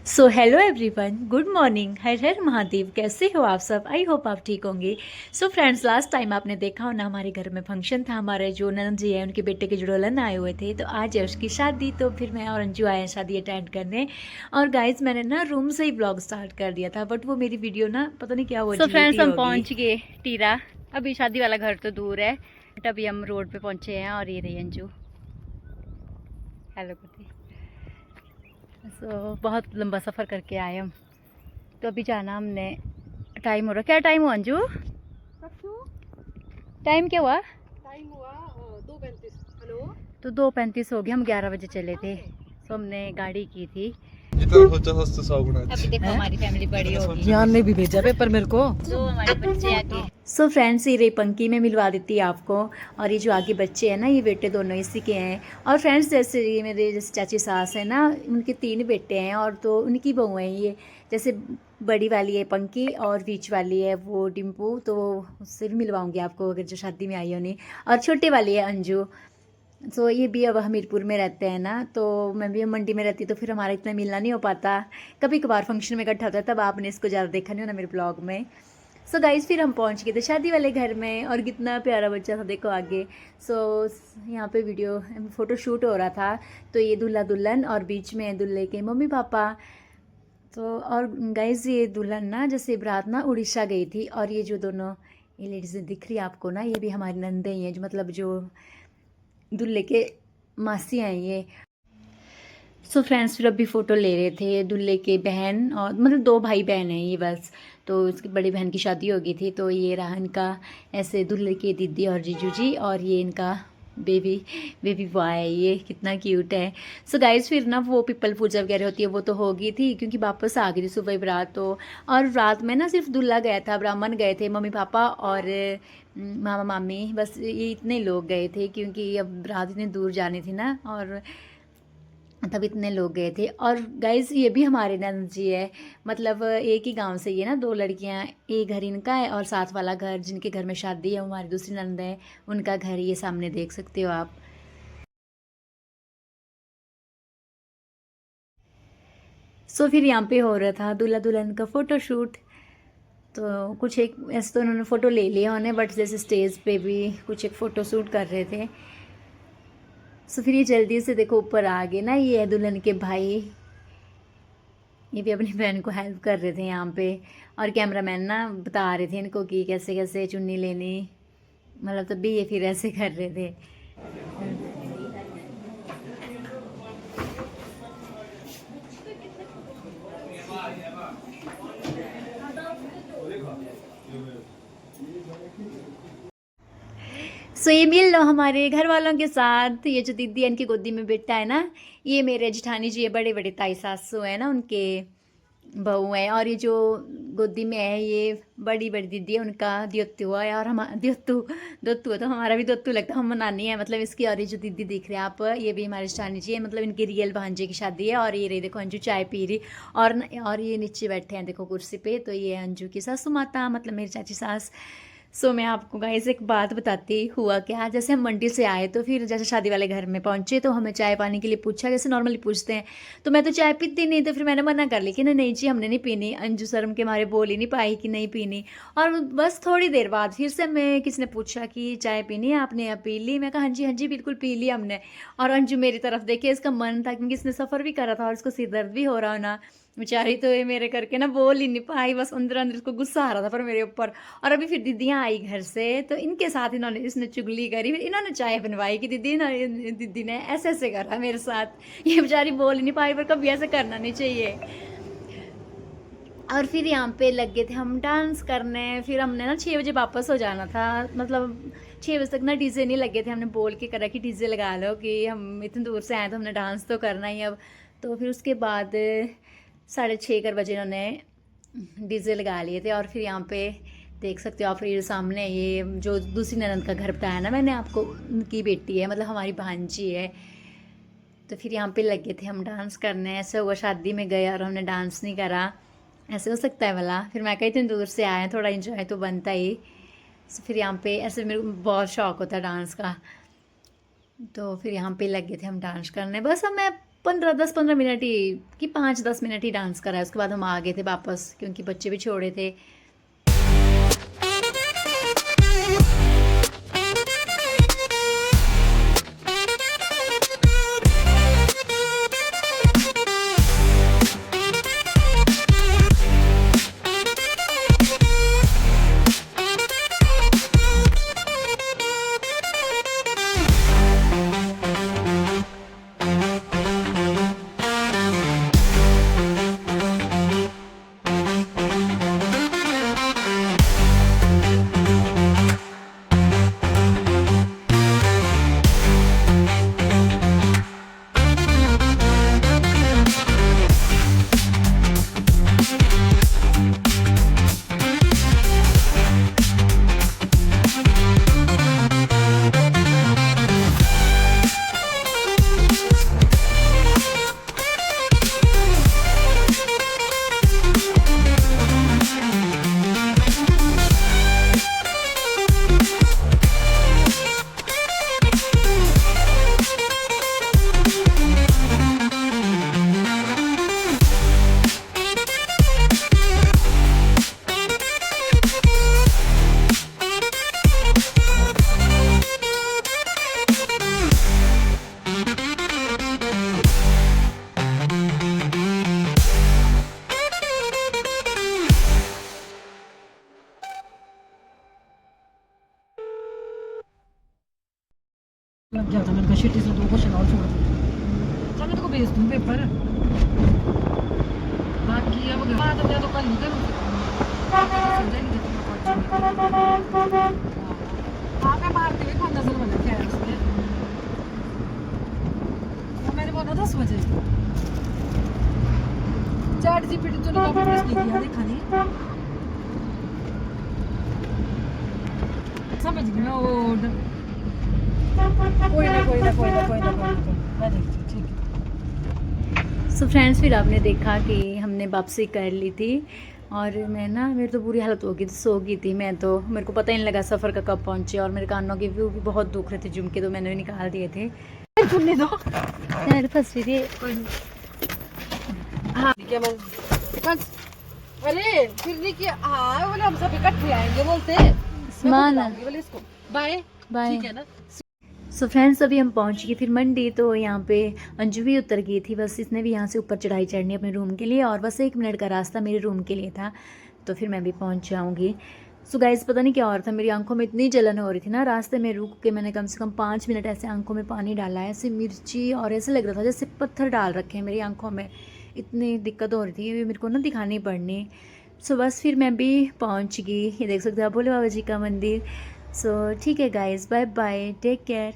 सो hello everyone, good morning, Har Har Mahadev. कैसे हो आप सब? आई होप आप ठीक होंगे। सो फ्रेंड्स, लास्ट टाइम आपने देखा हो ना, हमारे घर में फंक्शन था। हमारे जो ननद जी है उनके बेटे के जुड़ोलन आए हुए थे, तो आज है उसकी शादी। तो फिर मैं और अंजू आए हैं शादी अटेंड करने। और गाइज, मैंने ना रूम से ही ब्लॉग स्टार्ट कर दिया था, बट वो मेरी वीडियो ना पता नहीं क्या वो डिलीट फ्रेंड्स, ही हम होगी। पहुंच गए टीरा। अभी शादी वाला घर तो दूर है, बट अभी हम रोड पे पहुंचे हैं। और ये रही अंजू, हेलो करती। बहुत लंबा सफ़र करके आए हम। तो अभी जाना हमने। टाइम हो रहा, क्या टाइम हुआ अंजू? टाइम क्या हुआ? टाइम हुआ 2:35। हेलो। तो 2:35 हो गया, हम 11 बजे चले थे। तो हमने गाड़ी की थी। जितना सोचा सस्ता 100 गुना अभी देखो हमारी फैमिली बड़ी होगी। ज्ञान ने भी भेजा पेपर मेरे को। तो हमारे बच्चे आगे। सो फ्रेंड्स, ये रही पंकी में मिलवा देती है आपको। और ये जो आगे बच्चे हैं ना, ये बेटे दोनों इसी के हैं। और फ्रेंड्स, जैसे ये मेरे जैसे चाची सास है ना, उनके 3 बेटे हैं और तो उनकी बहू हैं ये। जैसे बड़ी वाली है पंकी और बीच वाली है वो डिम्पू, तो उससे भी मिलवाऊंगी आपको अगर जो शादी में आई है उन्हें। और छोटे वाली है अंजू। सो ये भी अब हमीरपुर में रहते हैं ना, तो मैं भी अब मंडी में रहती, तो फिर हमारा इतना मिलना नहीं हो पाता। कभी कभार फंक्शन में इकट्ठा होता है, तब आपने इसको ज़्यादा देखा नहीं होना मेरे ब्लॉग में। सो गाइज, फिर हम पहुंच गए थे शादी वाले घर में, और कितना प्यारा बच्चा था देखो आगे। सो यहाँ पे वीडियो फ़ोटो शूट हो रहा था। तो ये दूल्हा दुल्हन और बीच में दूल्हे के मम्मी पापा। तो और गाइज, ये दुल्हन ना जैसे बारात ना उड़ीसा गई थी। और ये जो दोनों ये लेडीज़ दिख रही है आपको ना, ये भी हमारी नंदे ही हैं, जो मतलब जो दूल्हे के मासी हैं ये। सो फ्रेंड्स, फिर अभी फ़ोटो ले रहे थे दूल्हे के बहन, और मतलब 2 भाई बहन हैं ये बस। तो उसकी बड़ी बहन की शादी हो गई थी, तो ये रहा इनका ऐसे दूल्हे की दीदी और जीजू जी, और ये इनका बेबी बेबी बॉय है, ये कितना क्यूट है। सो गाइज, फिर ना वो पिपल पूजा वगैरह होती है वो तो हो गई थी, क्योंकि वापस आ गई थी सुबह बारात। तो और रात में ना सिर्फ दूल्हा गया था, ब्राह्मण गए थे, मम्मी पापा और मामा मामी, बस ये इतने लोग गए थे, क्योंकि अब रात इतनी दूर जानी थी ना, और तब इतने लोग गए थे। और गाइज, ये भी हमारे नंद जी है, मतलब एक ही गांव से ये ना 2 लड़कियां। एक घर इनका है, और साथ वाला घर जिनके घर में शादी है वो हमारी दूसरी नंद है, उनका घर ये सामने देख सकते हो आप। सो फिर यहाँ पे हो रहा था दूल्हा दुल्हन का फ़ोटो शूट। तो कुछ एक ऐसे तो उन्होंने फ़ोटो ले लिया उन्हें, बट जैसे स्टेज पे भी कुछ एक फ़ोटो शूट कर रहे थे। सो फिर ये जल्दी से देखो ऊपर आ गए ना, ये है दुल्हन के भाई। ये भी अपनी बहन को हेल्प कर रहे थे यहाँ पे। और कैमरामैन ना बता रहे थे इनको कि कैसे कैसे चुन्नी लेनी, मतलब तब भी ये फिर ऐसे कर रहे थे। सो ये मिल लो हमारे घर वालों के साथ। ये जो दीदी है, इनकी गोदी में बेटा है ना, ये मेरे जेठानी जी है, बड़े बड़े ताई सासू है ना उनके बहू हैं। और ये जो गोदी में है ये बड़ी बड़ी दीदी है, उनका द्योतु है। और हम द्योतु दोतु है, तो हमारा भी दोतु लगता है, हम मनानी है मतलब इसकी। और ये जो दीदी दिख रहे हैं आप, ये भी हमारे जेठानी जी है, मतलब इनकी रियल भांजे की शादी है। और ये रही देखो अंजू चाय पी रही। और ये नीचे बैठे हैं देखो कुर्सी पे, तो ये अंजू की सासू माता, मतलब मेरी चाची सास। सो मैं आपको गाइस एक बात बताती हुआ क्या, जैसे हम मंडी से आए तो फिर जैसे शादी वाले घर में पहुंचे, तो हमें चाय पानी के लिए पूछा, जैसे नॉर्मली पूछते हैं। तो मैं तो चाय पीती नहीं, तो फिर मैंने मना कर ली कि नहीं नहीं जी, हमने नहीं पीनी। अंजू शर्म के मारे बोल ही नहीं पाई कि नहीं पीनी। और बस थोड़ी देर बाद फिर से मैं किसी ने पूछा कि चाय पीनी है आपने, या पी ली? मैं कहा हाँ जी बिल्कुल पी ली हमने। और अंजू मेरी तरफ देखे, इसका मन था, क्योंकि इसने सफ़र भी करा था और इसको सिर दर्द भी हो रहा हो ना बेचारी, तो ये मेरे करके ना बोल ही नहीं पाई, बस अंदर अंदर इसको गुस्सा आ रहा था पर मेरे ऊपर। और अभी फिर दीदियाँ आई घर से, तो इनके साथ इन्होंने इसने चुगली करी, फिर इन्होंने चाय बनवाई कि दीदी ने ऐसे ऐसे करा मेरे साथ। ये बेचारी बोल ही नहीं पाई, पर कभी ऐसे करना नहीं चाहिए। और फिर यहाँ पे लग गए थे हम डांस करने। फिर हमने ना 6 बजे वापस हो जाना था, मतलब 6 बजे तक ना डीजे नहीं लगे थे। हमने बोल के करा कि डीजे लगा लो, कि हम इतनी दूर से आए तो हमने डांस तो करना ही अब। तो फिर उसके बाद 6:30 कर बजे उन्होंने डीजे लगा लिए थे। और फिर यहाँ पे देख सकते हो आप, ये सामने ये जो दूसरी ननद का घर बताया ना मैंने आपको, उनकी बेटी है, मतलब हमारी भांजी है। तो फिर यहाँ पे लगे थे हम डांस करने। ऐसे हुआ शादी में गए और हमने डांस नहीं करा, ऐसे हो सकता है भला? फिर मैं कही इतनी दूर से आए हैं, थोड़ा इंजॉय तो बनता ही। तो फिर यहाँ पे ऐसे मेरे को बहुत शौक होता है डांस का। तो फिर यहाँ पे लगे थे हम डांस करने, बस अब मैं 10-15 मिनट ही कि 5-10 मिनट ही डांस करा है। उसके बाद हम आ गए थे वापस क्योंकि बच्चे भी छोड़े थे। लग गया था, मैंने कहा शिट, इसमें 2 क्वेश्चन और छोड़ दो। चल मैं तेको भेज दूँ पेपर, बाकी अब बाद में तो कल ही करूँ। हाँ मैं मारते हुए कौन नजर बना क्या है उसमें, वो मैंने बोला 10 बजे चैट जीपीटी तो कॉपी पेस्ट नहीं किया, देखा नहीं, समझ गया वो। कोई ना मैं देखती हूँ, ठीक है। सो फ्रेंड्स फिर आपने देखा कि हमने वापसी कर ली थी और मैं ना, मेरी तो बुरी हालत हो गई थी, सो गई थी मैं तो। मेरे को पता ही नहीं लगा सफ़र का कब पहुँचे और मेरे कानों के व्यू भी बहुत दुख रहे थे, झुमके तो मैंने भी निकाल दिए थे। सुनने दो यार फंस रही थी। कोई नहीं। हाँ क्या मैं बस, अरे फिर नहीं किया, हाँ बोले हम सब इकट्ठे आएंगे बोलते, मान बोले इसको बाय बाय। ठीक है ना। सो फ्रेंड्स अभी हम पहुंच गए फिर मंडी। तो यहाँ पे अंजू भी उतर गई थी, बस इसने भी यहाँ से ऊपर चढ़ाई चढ़नी अपने रूम के लिए और बस 1 मिनट का रास्ता मेरे रूम के लिए था, तो फिर मैं भी पहुँच जाऊँगी। सो गाइस पता नहीं क्या हो रहा था, मेरी आंखों में इतनी जलन हो रही थी ना, रास्ते में रुक के मैंने कम से कम 5 मिनट ऐसे आंखों में पानी डाला है, ऐसे मिर्ची, और ऐसे लग रहा था जैसे पत्थर डाल रखे हैं मेरी आंखों में, इतनी दिक्कत हो रही थी, ये मेरे को ना दिखानी पड़नी। सो बस फिर मैं भी पहुँच गई, ये देख सकते हो आप भोले बाबा जी का मंदिर। सो ठीक है guys, bye bye, take care.